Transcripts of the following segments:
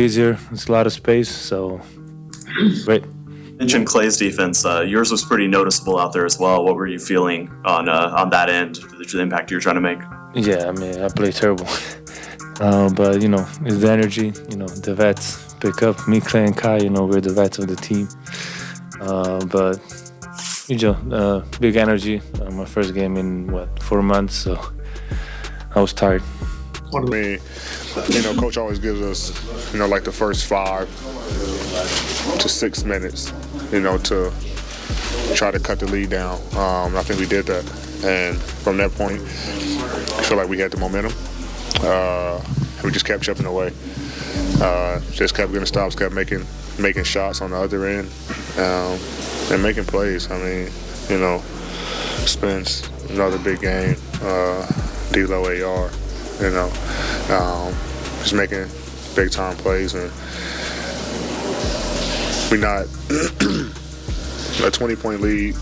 Easier, it's a lot of space, so great. Mentioned Clay's defense. Yours was pretty noticeable out there as well. What were you feeling on that end, the impact you're trying to make? Yeah, I mean, I play terrible. But, it's the energy, the vets pick up. Me, Clay, and Kai, we're the vets of the team. But, big energy. My first game in, 4 months, so I was tired. I mean, Coach always gives us, like the first 5 to 6 minutes, to try to cut the lead down. I think we did that. And from that point, I feel like we had the momentum. We just kept chipping away. Just kept getting stops, kept making shots on the other end, and making plays. I mean, Spence, another big game. D'Lo, AR, just making big time plays, and we not a 20-point lead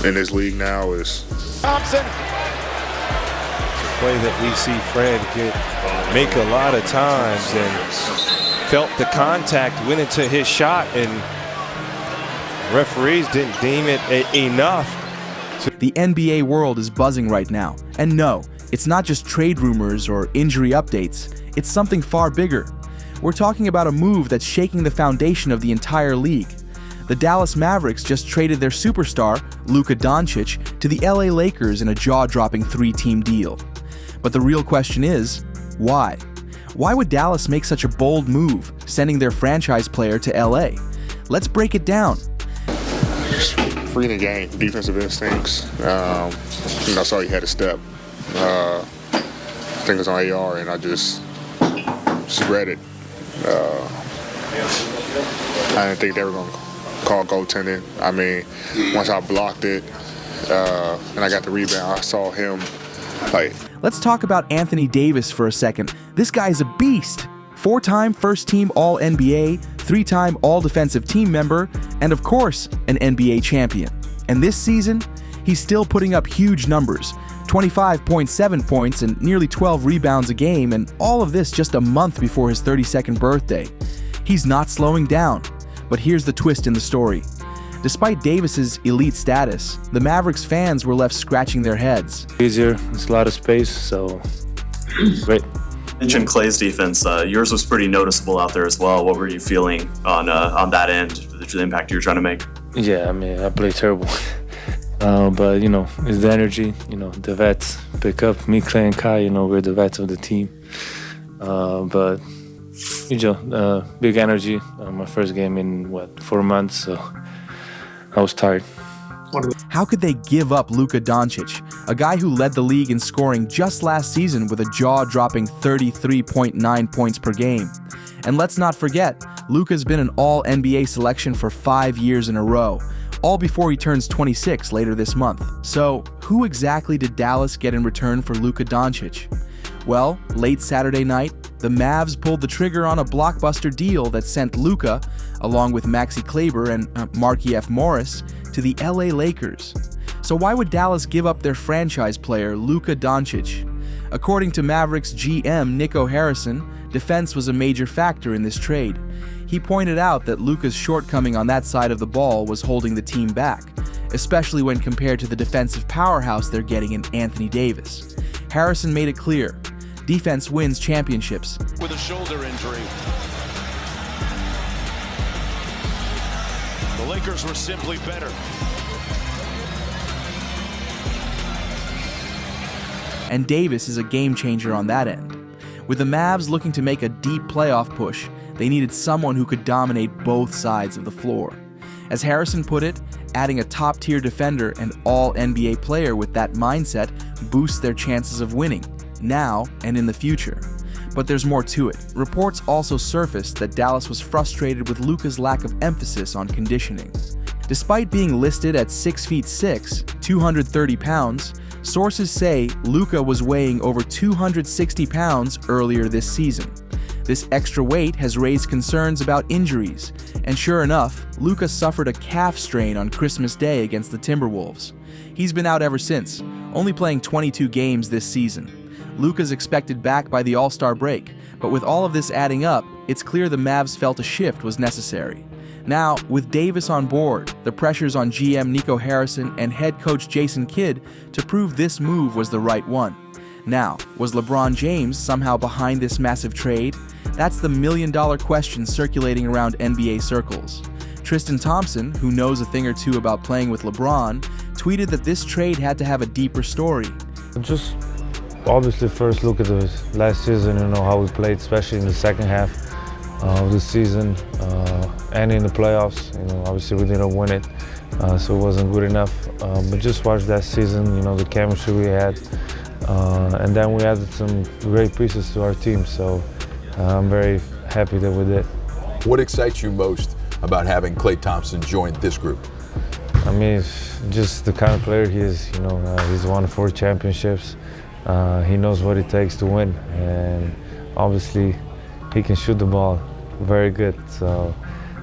in this league now is. Thompson. Play that we see Fred make a lot of times, and felt the contact, went into his shot, and referees didn't deem it enough. The NBA world is buzzing right now. And no, it's not just trade rumors or injury updates. It's something far bigger. We're talking about a move that's shaking the foundation of the entire league. The Dallas Mavericks just traded their superstar, Luka Doncic, to the LA Lakers in a jaw-dropping 3-team deal. But the real question is, why? Why would Dallas make such a bold move, sending their franchise player to LA? Let's break it down. Reading the game, defensive instincts. I saw he had a step. I think it was on AR, and I just read it. I didn't think they were going to call goaltending. I mean, once I blocked it and I got the rebound, I saw him Let's talk about Anthony Davis for a second. This guy is a beast. 4-time first-team All-NBA, 3-time All-Defensive Team member, and of course, an NBA champion. And this season, he's still putting up huge numbers. 25.7 points and nearly 12 rebounds a game, and all of this just a month before his 32nd birthday. He's not slowing down. But here's the twist in the story. Despite Davis's elite status, the Mavericks fans were left scratching their heads. Easier, it's a lot of space, so great. Mentioned Clay's defense. Yours was pretty noticeable out there as well. What were you feeling on that end, the impact you're trying to make? Yeah, I mean, I play terrible. But, it's the energy, the vets pick up. Me, Clay, and Kai, we're the vets of the team. But, big energy. My first game in, 4 months, so I was tired. How could they give up Luka Doncic, a guy who led the league in scoring just last season with a jaw-dropping 33.9 points per game? And let's not forget, Luka's been an All-NBA selection for 5 years in a row, all before he turns 26 later this month. So, who exactly did Dallas get in return for Luka Doncic? Well, late Saturday night, the Mavs pulled the trigger on a blockbuster deal that sent Luka, along with Maxi Kleber and Markieff F. Morris, to the LA Lakers. So why would Dallas give up their franchise player, Luka Doncic? According to Mavericks GM Nico Harrison, defense was a major factor in this trade. He pointed out that Luka's shortcoming on that side of the ball was holding the team back, especially when compared to the defensive powerhouse they're getting in Anthony Davis. Harrison made it clear, defense wins championships. With a shoulder injury. The Lakers were simply better. And Davis is a game changer on that end. With the Mavs looking to make a deep playoff push, they needed someone who could dominate both sides of the floor. As Harrison put it, adding a top-tier defender and all-NBA player with that mindset boosts their chances of winning, now and in the future. But there's more to it. Reports also surfaced that Dallas was frustrated with Luka's lack of emphasis on conditioning. Despite being listed at 6'6", 230 pounds, sources say Luka was weighing over 260 pounds earlier this season. This extra weight has raised concerns about injuries, and sure enough, Luka suffered a calf strain on Christmas Day against the Timberwolves. He's been out ever since, only playing 22 games this season. Luka's expected back by the All-Star break, But with all of this adding up, it's clear the Mavs felt a shift was necessary. Now, with Davis on board, the pressure's on GM Nico Harrison and head coach Jason Kidd to prove this move was the right one. Now, was LeBron James somehow behind this massive trade? That's the million-dollar question circulating around NBA circles. Tristan Thompson, who knows a thing or two about playing with LeBron, tweeted that this trade had to have a deeper story. Just obviously first look at the last season, how we played, especially in the second half of the season and in the playoffs. Obviously we didn't win it, so it wasn't good enough. But just watch that season, the chemistry we had. And then we added some great pieces to our team, so I'm very happy that we did. What excites you most about having Klay Thompson join this group? I mean, just the kind of player he is. He's won 4 championships. He knows what it takes to win, and obviously he can shoot the ball very good. So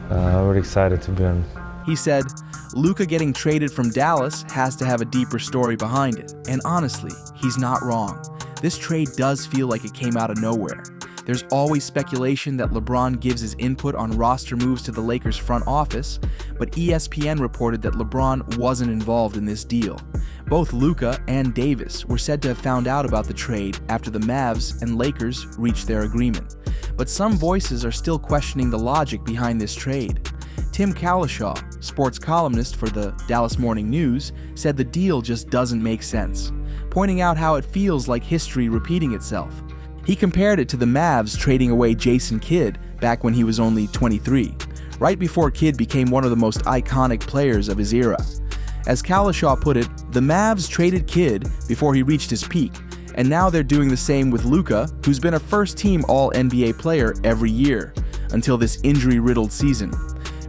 I'm really excited to be on. He said, Luka getting traded from Dallas has to have a deeper story behind it. And honestly, he's not wrong. This trade does feel like it came out of nowhere. There's always speculation that LeBron gives his input on roster moves to the Lakers front office, but ESPN reported that LeBron wasn't involved in this deal. Both Luka and Davis were said to have found out about the trade after the Mavs and Lakers reached their agreement. But some voices are still questioning the logic behind this trade. Tim Cowlishaw, sports columnist for the Dallas Morning News, said the deal just doesn't make sense, pointing out how it feels like history repeating itself. He compared it to the Mavs trading away Jason Kidd back when he was only 23, right before Kidd became one of the most iconic players of his era. As Cowlishaw put it, the Mavs traded Kidd before he reached his peak, and now they're doing the same with Luka, who's been a first-team All-NBA player every year, until this injury-riddled season.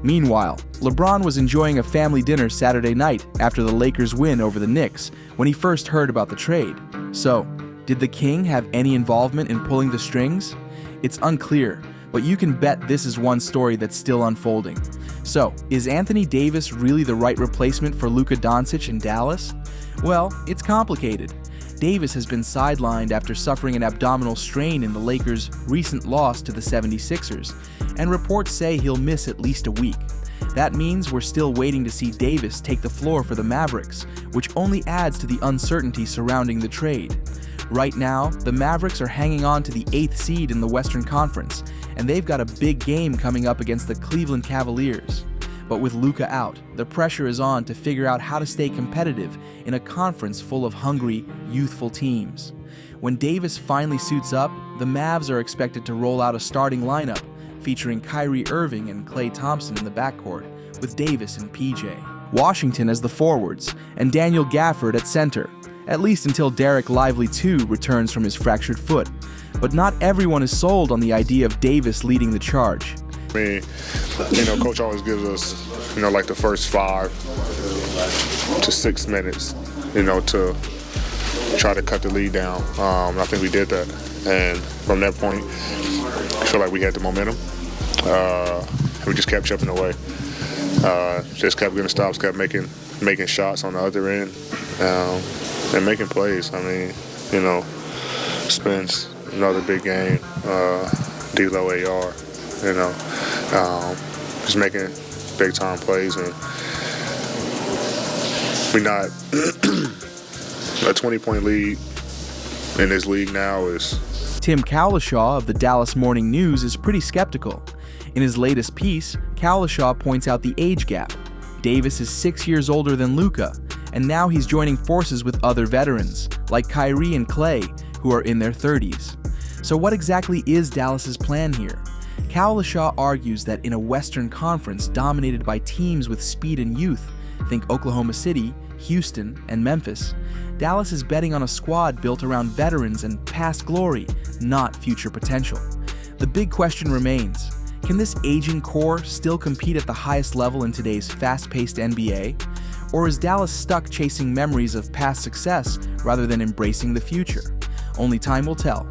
Meanwhile, LeBron was enjoying a family dinner Saturday night after the Lakers' win over the Knicks when he first heard about the trade. So, did the King have any involvement in pulling the strings? It's unclear, but you can bet this is one story that's still unfolding. So, is Anthony Davis really the right replacement for Luka Doncic in Dallas? Well, it's complicated. Davis has been sidelined after suffering an abdominal strain in the Lakers' recent loss to the 76ers, and reports say he'll miss at least a week. That means we're still waiting to see Davis take the floor for the Mavericks, which only adds to the uncertainty surrounding the trade. Right now, the Mavericks are hanging on to the 8th seed in the Western Conference, and they've got a big game coming up against the Cleveland Cavaliers. But with Luka out, the pressure is on to figure out how to stay competitive in a conference full of hungry, youthful teams. When Davis finally suits up, the Mavs are expected to roll out a starting lineup featuring Kyrie Irving and Klay Thompson in the backcourt, with Davis and PJ. Washington as the forwards, and Daniel Gafford at center, at least until Derek Lively II returns from his fractured foot. But not everyone is sold on the idea of Davis leading the charge. I mean, Coach always gives us, like the first 5 to 6 minutes, to try to cut the lead down. I think we did that. And from that point, I feel like we had the momentum. We just kept chipping away. Just kept getting stops, kept making shots on the other end, and making plays. I mean, Spence, another big game. D'Lo, AR, just making big time plays, and we're not a 20-point lead in this league now is. Tim Cowlishaw of the Dallas Morning News is pretty skeptical. In his latest piece, Cowlishaw points out the age gap. Davis is 6 years older than Luka, and now he's joining forces with other veterans, like Kyrie and Klay, who are in their 30s. So what exactly is Dallas's plan here? Cowlishaw argues that in a Western Conference dominated by teams with speed and youth, think Oklahoma City, Houston, and Memphis, Dallas is betting on a squad built around veterans and past glory, not future potential. The big question remains, can this aging core still compete at the highest level in today's fast-paced NBA? Or is Dallas stuck chasing memories of past success rather than embracing the future? Only time will tell.